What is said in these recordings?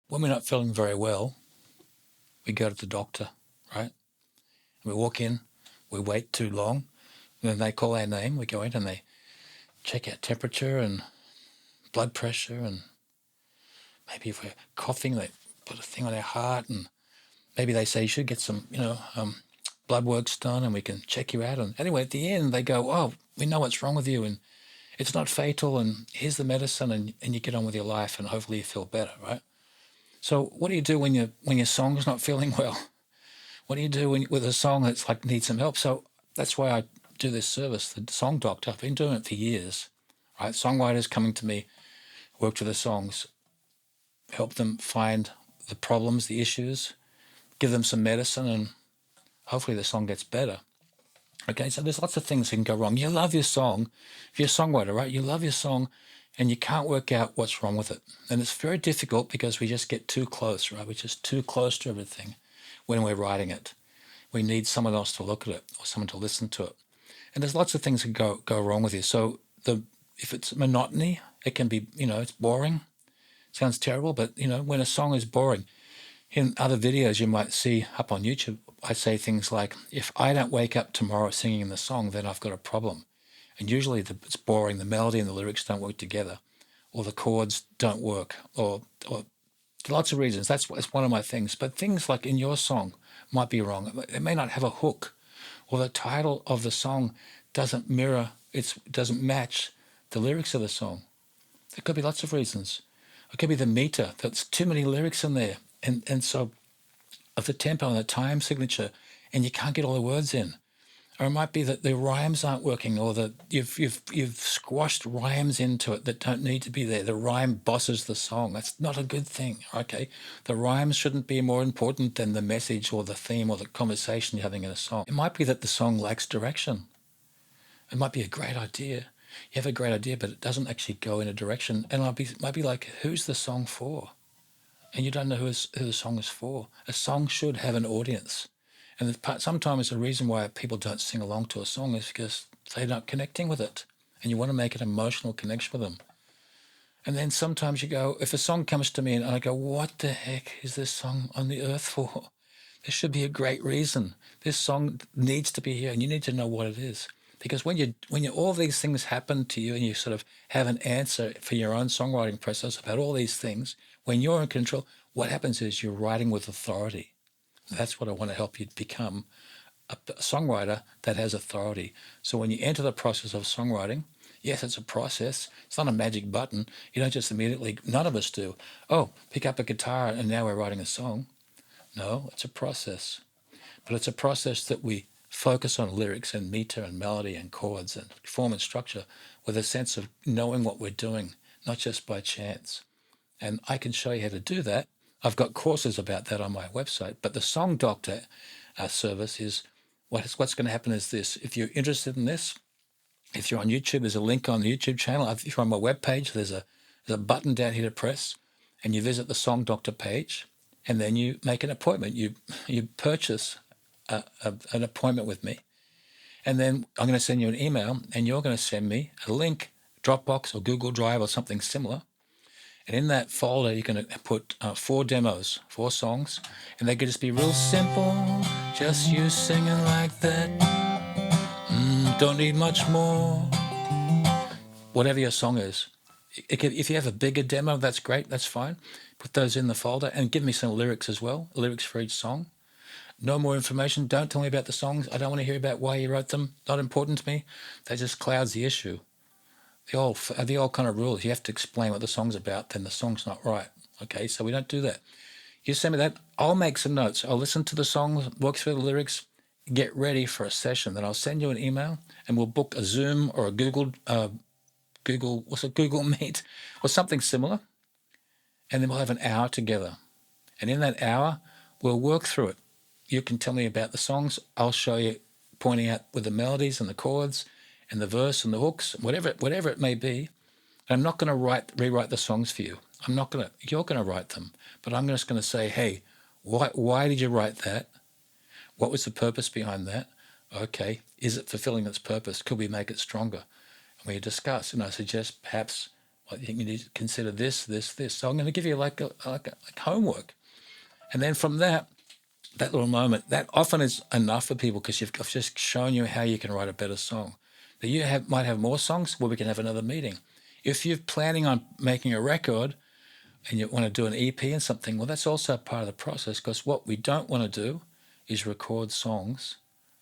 When we're not feeling very well, we go to the doctor, right? We walk in, we wait too long, and then they call our name, we go in and they check our temperature and blood pressure, and maybe if we're coughing, they put a thing on our heart, and maybe they say you should get some, blood works done and we can check you out. And anyway, at the end, they go, oh, we know what's wrong with you and it's not fatal and here's the medicine, and you get on with your life and hopefully you feel better, right? So what do you do when your song's not feeling well? What do you do with a song that's like needs some help? So that's why I do this service, the Song Doctor. I've been doing it for years, right? Songwriters coming to me, work with the songs, help them find the problems, the issues, give them some medicine, and hopefully the song gets better. Okay, so there's lots of things that can go wrong. You love your song. If you're a songwriter, right, you love your song and you can't work out what's wrong with it. And it's very difficult because we just get too close, right? We're just too close to everything when we're writing it. We need someone else to look at it or someone to listen to it. And there's lots of things that go wrong with you. So if it's monotony, it can be, it's boring. Sounds terrible, but, when a song is boring, in other videos you might see up on YouTube, I say things like, if I don't wake up tomorrow singing the song, then I've got a problem. And usually it's boring, the melody and the lyrics don't work together, or the chords don't work, or lots of reasons. That's one of my things. But things like in your song might be wrong. It may not have a hook, or the title of the song doesn't doesn't match the lyrics of the song. There could be lots of reasons. It could be the meter, that's too many lyrics in there. And so of the tempo and the time signature, and you can't get all the words in. Or it might be that the rhymes aren't working, or that you've squashed rhymes into it that don't need to be there. The rhyme bosses the song. That's not a good thing, okay? The rhymes shouldn't be more important than the message or the theme or the conversation you're having in a song. It might be that the song lacks direction. It might be a great idea. You have a great idea, but it doesn't actually go in a direction. And it might be like, who's the song for? And you don't know who the song is for. A song should have an audience. And sometimes the reason why people don't sing along to a song is because they're not connecting with it. And you want to make an emotional connection with them. And then sometimes you go, if a song comes to me and I go, what the heck is this song on the earth for? There should be a great reason. This song needs to be here and you need to know what it is. Because when all these things happen to you and you sort of have an answer for your own songwriting process about all these things, when you're in control, what happens is you're writing with authority. That's what I want to help you become, a songwriter that has authority. So when you enter the process of songwriting, yes, it's a process. It's not a magic button. You don't just immediately, none of us do, pick up a guitar and now we're writing a song. No, it's a process. But it's a process that we focus on lyrics and meter and melody and chords and form and structure with a sense of knowing what we're doing, not just by chance. And I can show you how to do that. I've got courses about that on my website. But the Song Doctor service is what's going to happen is this. If you're interested in this, if you're on YouTube, there's a link on the YouTube channel. If you're on my webpage, there's a button down here to press, and you visit the Song Doctor page, and then you make an appointment. You purchase an appointment with me, and then I'm going to send you an email, and you're going to send me a link, Dropbox or Google Drive or something similar. And in that folder, you're going to put 4 demos, 4 songs, and they could just be real simple, just you singing like that. Don't need much more. Whatever your song is. If you have a bigger demo, that's great, that's fine. Put those in the folder and give me some lyrics as well, lyrics for each song. No more information. Don't tell me about the songs. I don't want to hear about why you wrote them. Not important to me. That just clouds the issue. The old kind of rules. You have to explain what the song's about, then the song's not right. Okay, so we don't do that. You send me that. I'll make some notes. I'll listen to the song, work through the lyrics, get ready for a session. Then I'll send you an email, and we'll book a Zoom or a Google Meet or something similar, and then we'll have an hour together. And in that hour, we'll work through it. You can tell me about the songs. I'll show you, pointing out with the melodies and the chords and the verse and the hooks, whatever it may be. I'm not going to rewrite the songs for you. You're going to write them. But I'm just going to say, hey, why did you write that? What was the purpose behind that? Okay, is it fulfilling its purpose? Could we make it stronger? And we discuss, and I suggest perhaps I think you need to consider this, this, this. So I'm going to give you like homework. And then from that little moment, that often is enough for people because I've just shown you how you can write a better song. Now you might have more songs, well, we can have another meeting. If you're planning on making a record and you want to do an EP and something, well, that's also part of the process, because what we don't want to do is record songs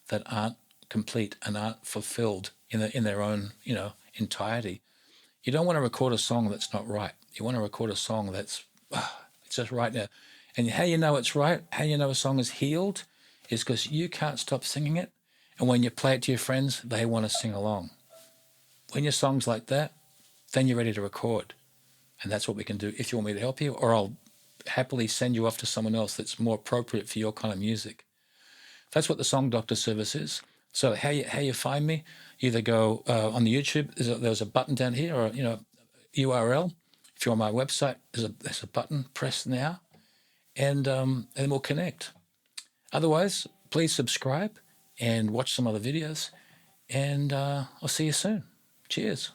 that aren't complete and aren't fulfilled in their own, entirety. You don't want to record a song that's not right. You want to record a song that's it's just right now. And how you know it's right, how you know a song is healed, is because you can't stop singing it. And when you play it to your friends, they want to sing along. When your song's like that, then you're ready to record. And that's what we can do if you want me to help you, or I'll happily send you off to someone else that's more appropriate for your kind of music. That's what the Song Doctor service is. So how you find me, either go on the YouTube, there's a button down here, or URL. If you're on my website, there's a button, press now, and we'll connect. Otherwise, please subscribe and watch some other videos, and I'll see you soon. Cheers.